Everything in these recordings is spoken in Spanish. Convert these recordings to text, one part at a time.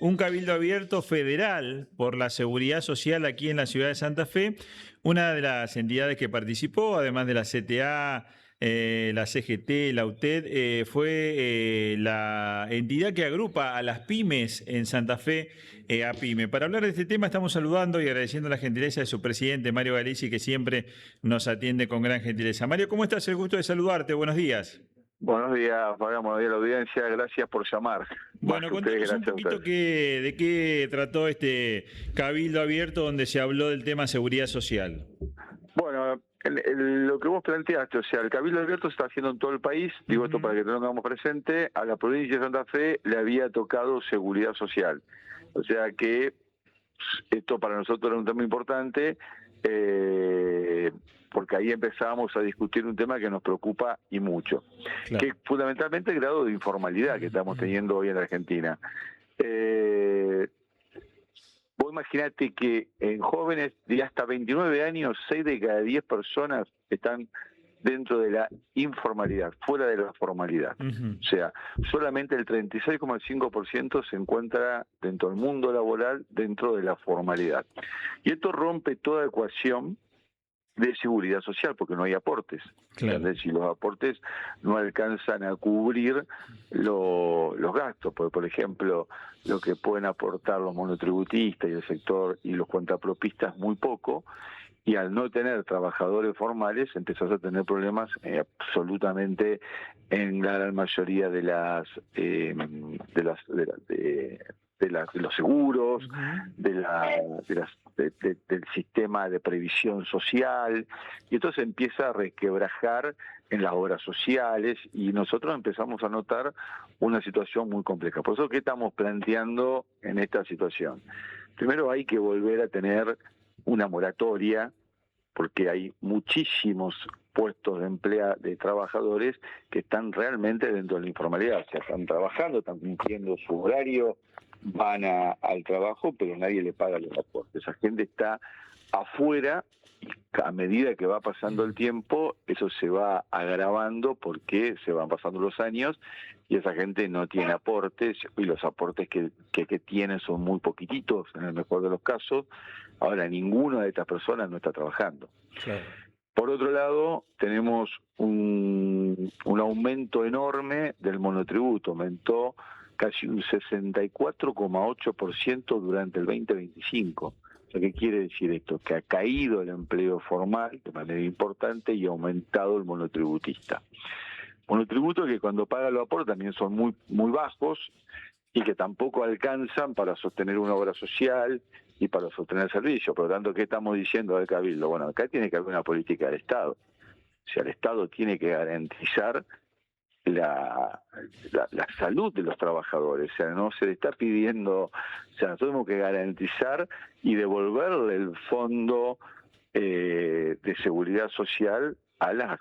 un cabildo abierto federal por la seguridad social aquí en la ciudad de Santa Fe. Una de las entidades que participó, además de la CTA, la CGT, la UTED, fue la entidad que agrupa a las pymes en Santa Fe, APYME. Para hablar de este tema estamos saludando y agradeciendo la gentileza de su presidente, Mario Galici, que siempre nos atiende con gran gentileza. Mario, ¿cómo estás? El gusto de saludarte. Buenos días. Buenos días, Fabián, buenos días a la audiencia, gracias por llamar. Más Bueno, que ustedes, contanos un gracias a poquito ustedes. de qué trató este cabildo abierto donde se habló del tema seguridad social. Bueno, lo que vos planteaste, o sea, el Cabildo Abierto se está haciendo en todo el país, digo esto para que tengamos presente, a la provincia de Santa Fe le había tocado seguridad social. O sea que esto para nosotros era un tema importante, porque ahí empezábamos a discutir un tema que nos preocupa y mucho, que es fundamentalmente el grado de informalidad que estamos teniendo hoy en la Argentina. Vos imaginate que en jóvenes de hasta 29 años, 6 de cada 10 personas están dentro de la informalidad, fuera de la formalidad. O sea, solamente el 36,5% se encuentra dentro del mundo laboral, dentro de la formalidad. Y esto rompe toda ecuación de seguridad social, porque no hay aportes. Claro. Si los aportes no alcanzan a cubrir los gastos, porque por ejemplo, lo que pueden aportar los monotributistas y el sector y los cuentapropistas muy poco, y al no tener trabajadores formales empezás a tener problemas absolutamente en la gran mayoría de los seguros, del sistema de previsión social, y esto se empieza a resquebrajar en las obras sociales y nosotros empezamos a notar una situación muy compleja. Por eso, ¿qué estamos planteando en esta situación? Primero hay que volver a tener una moratoria, porque hay muchísimos puestos de trabajadores que están realmente dentro de la informalidad, o sea, están trabajando, están cumpliendo su horario, van al trabajo, pero nadie le paga los aportes. Esa gente está afuera y a medida que va pasando el tiempo, eso se va agravando porque se van pasando los años y esa gente no tiene aportes, y los aportes que tienen son muy poquititos, en el mejor de los casos. Ahora, ninguna de estas personas no está trabajando. Claro. Por otro lado, tenemos un aumento enorme del monotributo, aumentó casi un 64,8% durante el 2025. O sea, ¿qué quiere decir esto? Que ha caído el empleo formal de manera importante y ha aumentado el monotributista. Monotributos que cuando paga los aportes también son muy, muy bajos y que tampoco alcanzan para sostener una obra social y para sostener el servicio. Por lo tanto, ¿qué estamos diciendo del Cabildo? Bueno, acá tiene que haber una política del Estado. O sea, el Estado tiene que garantizar la salud de los trabajadores. O sea, no se le está pidiendo, o sea, nosotros tenemos que garantizar y devolverle el fondo de seguridad social a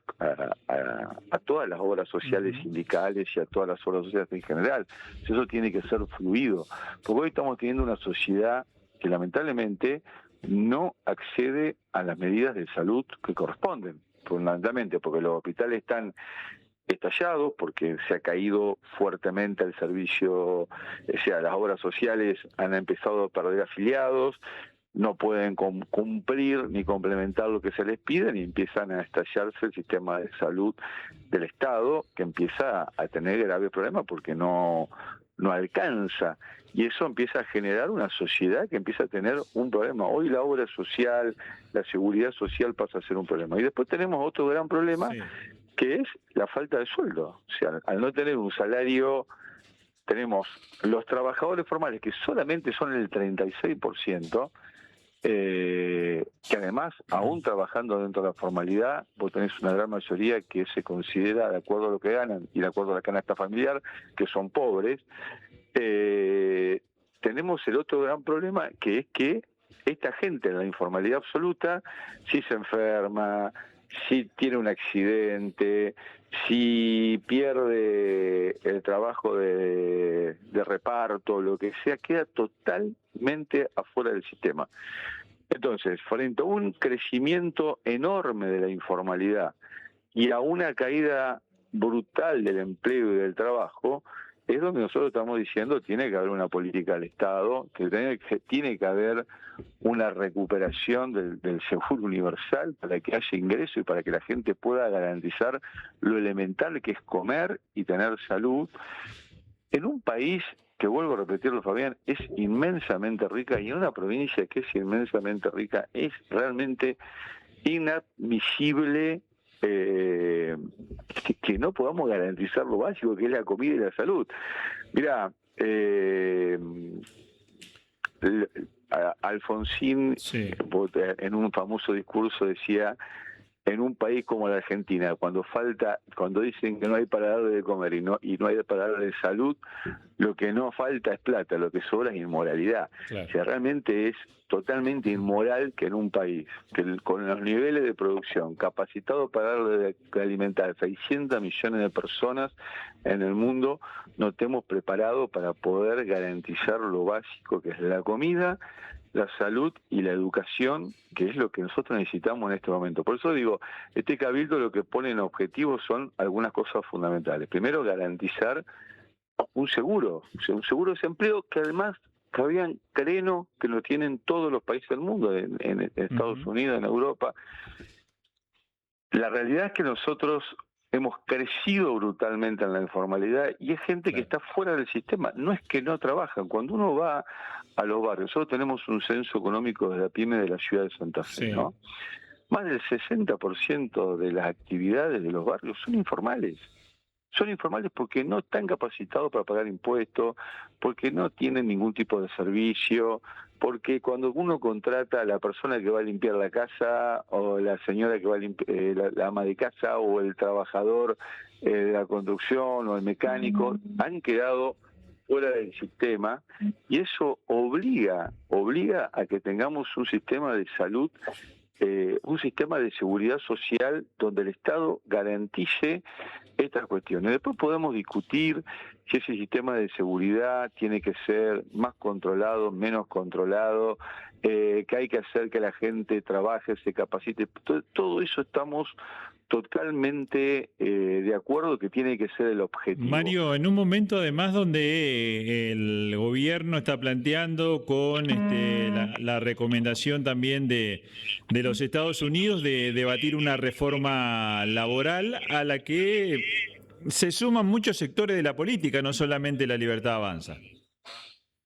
todas las obras sociales sindicales y a todas las obras sociales en general. Eso tiene que ser fluido, porque hoy estamos teniendo una sociedad que lamentablemente no accede a las medidas de salud que corresponden, fundamentalmente porque los hospitales están estallados, porque se ha caído fuertemente el servicio, o sea, las obras sociales han empezado a perder afiliados, no pueden cumplir ni complementar lo que se les pide, y empiezan a estallarse el sistema de salud del Estado, que empieza a tener graves problemas porque no alcanza, y eso empieza a generar una sociedad que empieza a tener un problema. Hoy la obra social, la seguridad social pasa a ser un problema. Y después tenemos otro gran problema, que es la falta de sueldo. O sea, al no tener un salario, tenemos los trabajadores formales, que solamente son el 36%, que además, aún trabajando dentro de la formalidad, vos tenés una gran mayoría que se considera, de acuerdo a lo que ganan y de acuerdo a la canasta familiar, que son pobres. Tenemos el otro gran problema, que es que esta gente en la informalidad absoluta, si se enferma, si tiene un accidente, si pierde el trabajo de reparto, lo que sea, queda totalmente afuera del sistema. Entonces, frente a un crecimiento enorme de la informalidad y a una caída brutal del empleo y del trabajo, es donde nosotros estamos diciendo tiene que haber una política del Estado, que tiene que haber una recuperación del seguro universal para que haya ingreso y para que la gente pueda garantizar lo elemental que es comer y tener salud en un país que, vuelvo a repetirlo, Fabián, es inmensamente rica, y en una provincia que es inmensamente rica es realmente inadmisible que no podamos garantizar lo básico, que es la comida y la salud. Mira, Alfonsín, Sí. en un famoso discurso decía: en un país como la Argentina, cuando dicen que no hay para darle de comer y no hay para darle de salud, lo que no falta es plata, lo que sobra es inmoralidad. Claro. O sea, realmente es totalmente inmoral que en un país con los niveles de producción capacitado para darle de alimentar a 600 millones de personas en el mundo, no estemos preparados para poder garantizar lo básico, que es la comida, la salud y la educación, que es lo que nosotros necesitamos en este momento. Por eso digo, este cabildo lo que pone en objetivo son algunas cosas fundamentales. Primero, garantizar un seguro de desempleo, que además, Fabián, creo que lo tienen todos los países del mundo, en Estados Unidos, en Europa. La realidad es que nosotros hemos crecido brutalmente en la informalidad y es gente que está fuera del sistema, no es que no trabajan. Cuando uno va a los barrios, nosotros tenemos un censo económico de la PYME de la ciudad de Santa Fe, ¿no? Más del 60% de las actividades de los barrios son informales. Son informales porque no están capacitados para pagar impuestos, porque no tienen ningún tipo de servicio, porque cuando uno contrata a la persona que va a limpiar la casa, o la señora que va a la ama de casa, o el trabajador de la construcción, o el mecánico, han quedado fuera del sistema, y eso obliga a que tengamos un sistema de salud, un sistema de seguridad social donde el Estado garantice estas cuestiones. Después podemos discutir si ese sistema de seguridad tiene que ser más controlado, menos controlado, que hay que hacer que la gente trabaje, se capacite. Todo eso estamos totalmente de acuerdo que tiene que ser el objetivo. Mario, en un momento además donde el gobierno está planteando con la recomendación también de los Estados Unidos de debatir una reforma laboral a la que se suman muchos sectores de la política, no solamente La Libertad Avanza.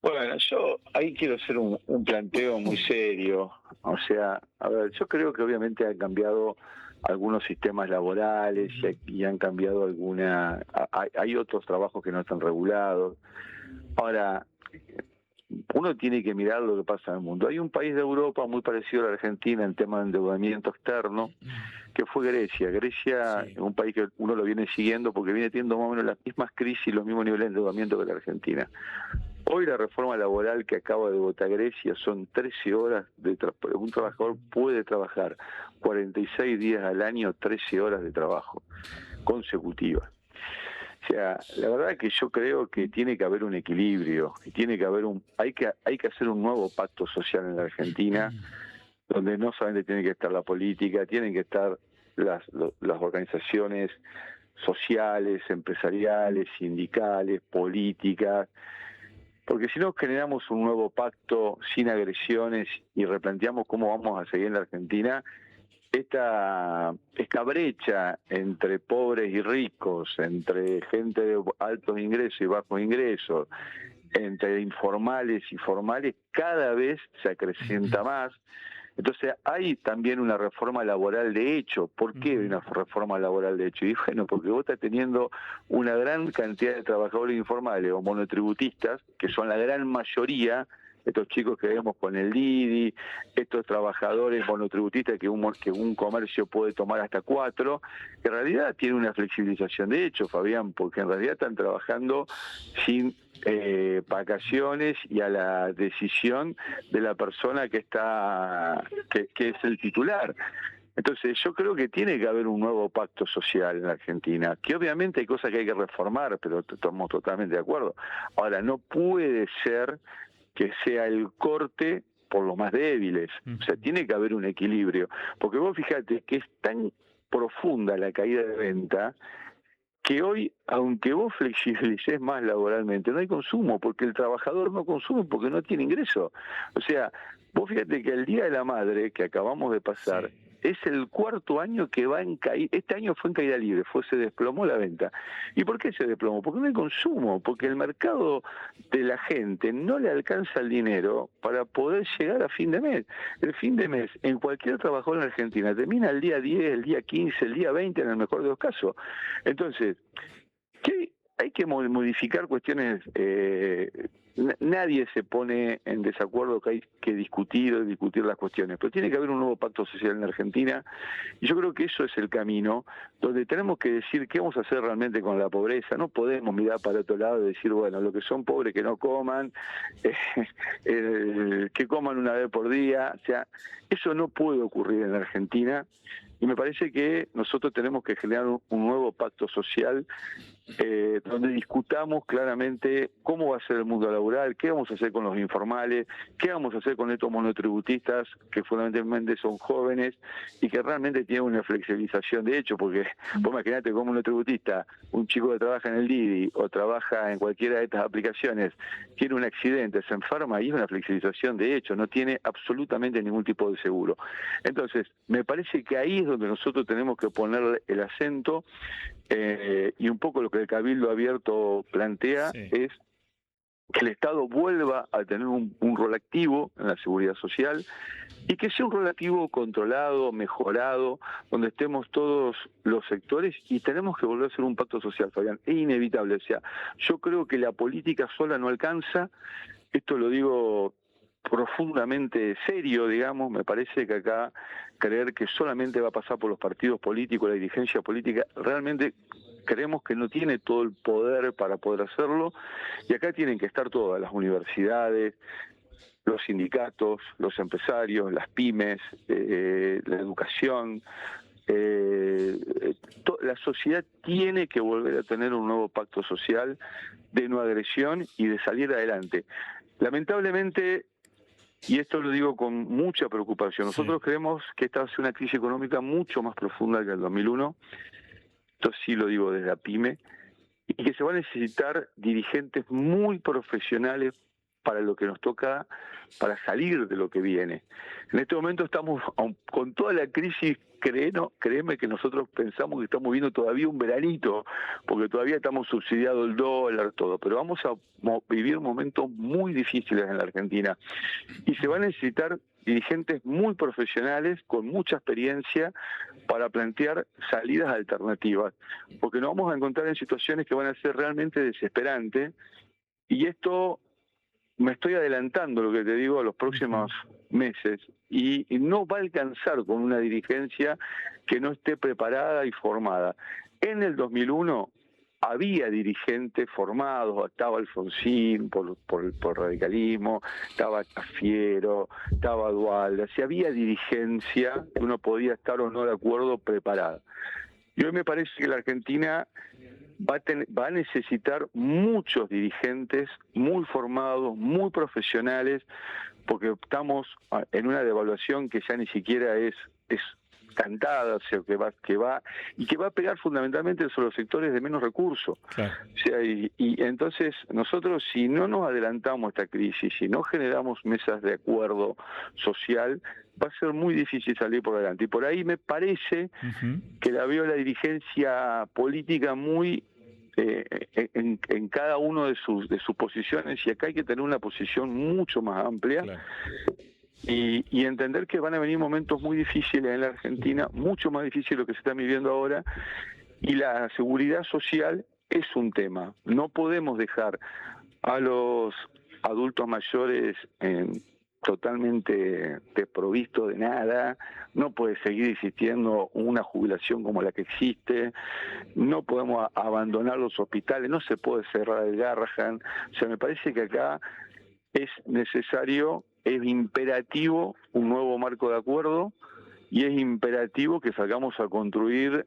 Bueno, yo ahí quiero hacer un planteo muy serio. O sea, a ver, yo creo que obviamente han cambiado algunos sistemas laborales y han cambiado hay otros trabajos que no están regulados. Ahora, uno tiene que mirar lo que pasa en el mundo. Hay un país de Europa muy parecido a la Argentina en tema de endeudamiento externo, que fue Grecia. Grecia es un país que uno lo viene siguiendo porque viene teniendo más o menos las mismas crisis y los mismos niveles de endeudamiento que la Argentina. Hoy la reforma laboral que acaba de votar Grecia son 13 horas un trabajador puede trabajar 46 días al año, 13 horas de trabajo consecutivas. O sea, la verdad que yo creo que tiene que haber un equilibrio, y tiene que haber hay que hacer un nuevo pacto social en la Argentina, donde no solamente tiene que estar la política, tienen que estar las organizaciones sociales, empresariales, sindicales, políticas, porque si no generamos un nuevo pacto sin agresiones y replanteamos cómo vamos a seguir en la Argentina, esta brecha entre pobres y ricos, entre gente de altos ingresos y bajos ingresos, entre informales y formales, cada vez se acrecienta más. Entonces hay también una reforma laboral de hecho. ¿Por qué hay una reforma laboral de hecho? Y bueno, porque vos estás teniendo una gran cantidad de trabajadores informales o monotributistas, que son la gran mayoría, estos chicos que vemos con el Didi, estos trabajadores monotributistas que un comercio puede tomar hasta 4, que en realidad tiene una flexibilización de hecho, Fabián, porque en realidad están trabajando sin vacaciones y a la decisión de la persona que es el titular. Entonces yo creo que tiene que haber un nuevo pacto social en la Argentina, que obviamente hay cosas que hay que reformar, pero estamos totalmente de acuerdo. Ahora, no puede ser que sea el corte por los más débiles. O sea, tiene que haber un equilibrio. Porque vos fíjate que es tan profunda la caída de venta que hoy, aunque vos flexibilices más laboralmente, no hay consumo, porque el trabajador no consume porque no tiene ingreso. O sea, vos fíjate que el Día de la Madre que acabamos de pasar Sí. es el cuarto año que va en caída. Este año fue en caída libre, se desplomó la venta. ¿Y por qué se desplomó? Porque no hay consumo, porque el mercado de la gente no le alcanza el dinero para poder llegar a fin de mes. El fin de mes en cualquier trabajador en Argentina termina el día 10, el día 15, el día 20 en el mejor de los casos. Entonces, ¿qué? Hay que modificar cuestiones. Nadie se pone en desacuerdo que hay que discutir las cuestiones, pero tiene que haber un nuevo pacto social en la Argentina y yo creo que eso es el camino donde tenemos que decir qué vamos a hacer realmente con la pobreza. No podemos mirar para otro lado y decir, bueno, los que son pobres que no coman, que coman una vez por día. O sea, eso no puede ocurrir en la Argentina y me parece que nosotros tenemos que generar un nuevo pacto social donde discutamos claramente cómo va a ser el mundo laboral, qué vamos a hacer con los informales, qué vamos a hacer con estos monotributistas que fundamentalmente son jóvenes y que realmente tienen una flexibilización de hecho, porque vos imaginate como monotributista, un chico que trabaja en el Didi o trabaja en cualquiera de estas aplicaciones, tiene un accidente, se enferma y es una flexibilización de hecho, no tiene absolutamente ningún tipo de seguro. Entonces, me parece que ahí es donde nosotros tenemos que poner el acento. Y un poco lo que el Cabildo Abierto plantea Sí. es que el Estado vuelva a tener un rol activo en la seguridad social y que sea un rol activo controlado, mejorado, donde estemos todos los sectores y tenemos que volver a hacer un pacto social, Fabián. Es inevitable, o sea, yo creo que la política sola no alcanza, esto lo digo profundamente serio, digamos, me parece que acá creer que solamente va a pasar por los partidos políticos, la dirigencia política, realmente creemos que no tiene todo el poder para poder hacerlo, y acá tienen que estar todas las universidades, los sindicatos, los empresarios, las pymes, la educación. La sociedad tiene que volver a tener un nuevo pacto social de no agresión y de salir adelante. Lamentablemente, y esto lo digo con mucha preocupación, Sí. nosotros creemos que esta va a ser una crisis económica mucho más profunda que el 2001, esto sí lo digo desde la PYME, y que se va a necesitar dirigentes muy profesionales para lo que nos toca, para salir de lo que viene. En este momento estamos, con toda la crisis, créeme que nosotros pensamos que estamos viendo todavía un veranito, porque todavía estamos subsidiados el dólar, todo, pero vamos a vivir momentos muy difíciles en la Argentina y se va a necesitar dirigentes muy profesionales, con mucha experiencia, para plantear salidas alternativas, porque nos vamos a encontrar en situaciones que van a ser realmente desesperantes, y esto me estoy adelantando, lo que te digo, a los próximos meses, y no va a alcanzar con una dirigencia que no esté preparada y formada. En el 2001 había dirigentes formados, estaba Alfonsín por radicalismo, estaba Cafiero, estaba Dualde, si había dirigencia que uno podía estar o no de acuerdo preparada. Y hoy me parece que la Argentina va a necesitar muchos dirigentes muy formados, muy profesionales, porque estamos en una devaluación que ya ni siquiera es cantada, o sea, que va a pegar fundamentalmente sobre los sectores de menos recursos. Claro. O sea, y entonces nosotros, si no nos adelantamos a esta crisis, si no generamos mesas de acuerdo social, va a ser muy difícil salir por adelante. Y por ahí me parece que la veo la dirigencia política muy en cada uno de sus posiciones, y acá hay que tener una posición mucho más amplia. Claro. Y entender que van a venir momentos muy difíciles en la Argentina, mucho más difíciles de lo que se está viviendo ahora, y la seguridad social es un tema. No podemos dejar a los adultos mayores totalmente desprovistos de nada, no puede seguir existiendo una jubilación como la que existe, no podemos abandonar los hospitales, no se puede cerrar el Garrahan. O sea, me parece que acá es necesario, es imperativo un nuevo marco de acuerdo, y es imperativo que salgamos a construir,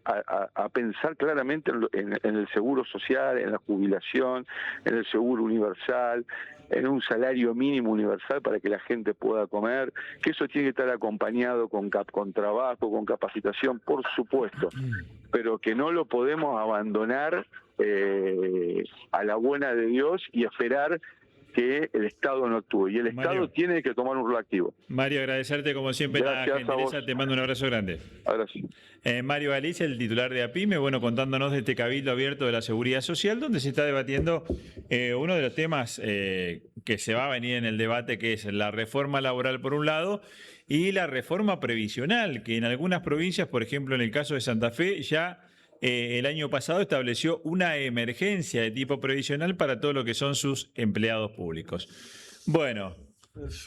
a pensar claramente en el seguro social, en la jubilación, en el seguro universal, en un salario mínimo universal para que la gente pueda comer, que eso tiene que estar acompañado con trabajo, con capacitación, por supuesto, pero que no lo podemos abandonar a la buena de Dios y esperar que el Estado no actúe. Y el Estado tiene que tomar un rol activo. Mario, agradecerte como siempre la gentileza, te mando un abrazo grande. Ahora sí. Mario Galicia, el titular de APYME, contándonos de este cabildo abierto de la seguridad social, donde se está debatiendo uno de los temas que se va a venir en el debate, que es la reforma laboral por un lado y la reforma previsional, que en algunas provincias, por ejemplo en el caso de Santa Fe, ya el año pasado estableció una emergencia de tipo previsional para todo lo que son sus empleados públicos. Bueno.